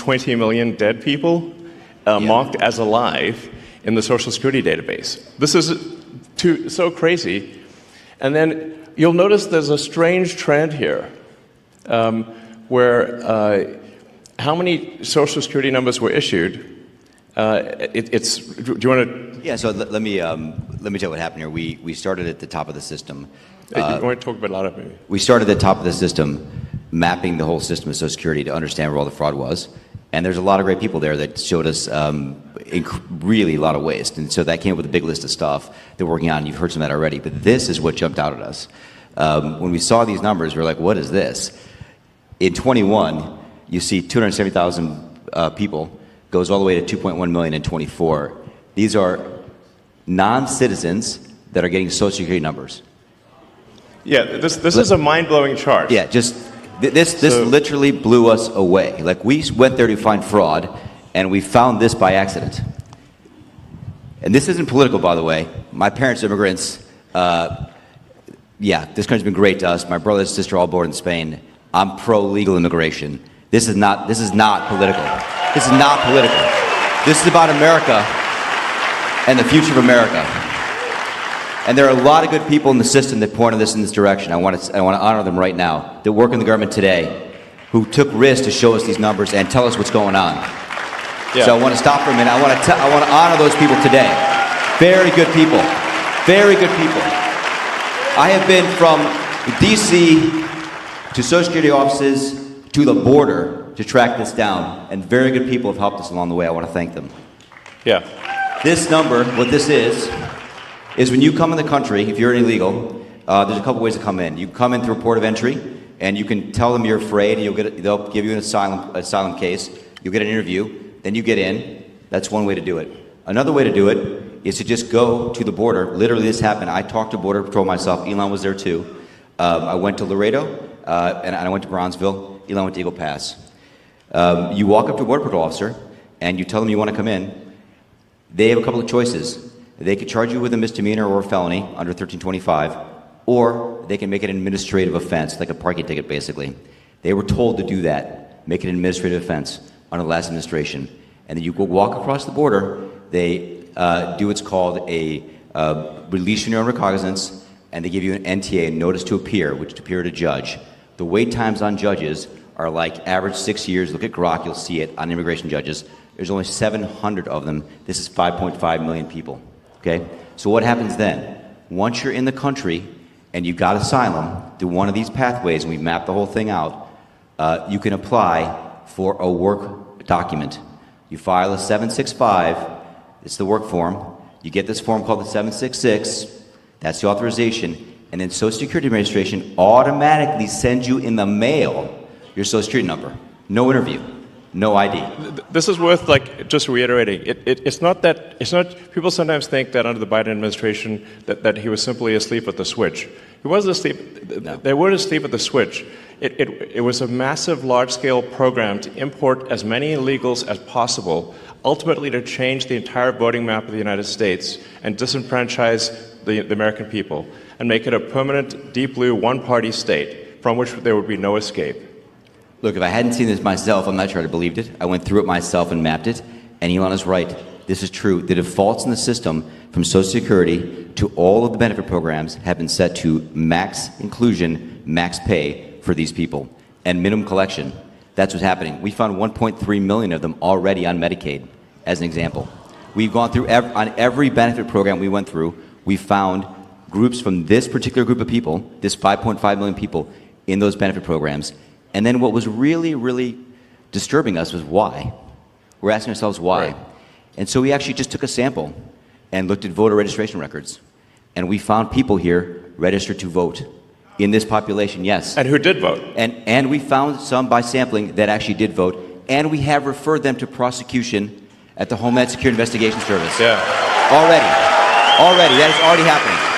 20 million dead people marked as alive in the Social Security database. This is so crazy. And then you'll notice there's a strange trend here where how many Social Security numbers were issued. Do you want to? Yeah. So let me tell you what happened here. We started at the top of the system. You want to talk about a lot of maybe? We started at the top of the system, mapping the whole system of Social Security to understand where all the fraud was. And there's a lot of great people there that showed us really a lot of waste. And so that came up with a big list of stuff that we're working on. You've heard some of that already. But this is what jumped out at us. When we saw these numbers, we were like, what is this? In 21, you see 270,000 people, goes all the way to 2.1 million in 24. These are non-citizens that are getting Social Security numbers. Yeah, this is a mind-blowing chart. Yeah, this literally blew us away. Like, we went there to find fraud, and we found this by accident. And this isn't political, by the way. My parents are immigrants. Yeah, this country's been great to us. My brother and sister all born in Spain. I'm pro-legal immigration. This is not political. This is not political. This is about America and the future of America. And there are a lot of good people in the system that pointed us in this direction. I want to honor them right now, that work in the government today, who took risks to show us these numbers and tell us what's going on. Yeah. So I want to stop for a minute. I want to honor those people today. Very good people. Very good people. I have been from D.C. to Social Security offices to the border to track this down, and very good people have helped us along the way. I want to thank them. Yeah. This number, what this is when you come in the country, if you're illegal, there's a couple ways to come in. You come in through a port of entry, and you can tell them you're afraid, and they'll give you an asylum case. You'll get an interview, then you get in. That's one way to do it. Another way to do it is to just go to the border. Literally, this happened. I talked to Border Patrol myself. Elon was there too. I went to Laredo, and I went to Bronzeville. Elon went to Eagle Pass. You walk up to a Border Patrol officer, and you tell them you want to come in. They have a couple of choices. They could charge you with a misdemeanor or a felony under 1325, or they can make it an administrative offense, like a parking ticket, basically. They were told to do that, make it an administrative offense under the last administration. And then you go walk across the border, they do what's called a release your own recognizance, and they give you an NTA, a notice to appear, which to appear at a judge. The wait times on judges are like average 6 years. Look at Grok, you'll see it on immigration judges. There's only 700 of them. This is 5.5 million people. Okay? So what happens then? Once you're in the country and you got asylum through one of these pathways, and we mapped the whole thing out, you can apply for a work document. You file a 765, it's the work form. You get this form called the 766, that's the authorization, and then Social Security Administration automatically sends you in the mail your Social Security number. No interview. No ID. This is worth just reiterating. It's not people sometimes think that under the Biden administration that he was simply asleep at the switch. He wasn't asleep. No. They weren't asleep at the switch. It was a massive, large-scale program to import as many illegals as possible, ultimately to change the entire voting map of the United States and disenfranchise the American people and make it a permanent, deep blue, one-party state from which there would be no escape. Look, if I hadn't seen this myself, I'm not sure I'd have believed it. I went through it myself and mapped it, and Elon is right. This is true. The defaults in the system from Social Security to all of the benefit programs have been set to max inclusion, max pay for these people, and minimum collection. That's what's happening. We found 1.3 million of them already on Medicaid, as an example. We've gone through, on every benefit program we went through, we found groups from this particular group of people, this 5.5 million people, in those benefit programs. And then what was really, really disturbing us was why. We're asking ourselves why. Right. And so we actually just took a sample and looked at voter registration records. And we found people here registered to vote in this population, yes. And who did vote. And we found some by sampling that actually did vote. And we have referred them to prosecution at the Homeland Security Investigation Service. Yeah. Already. That is already happening.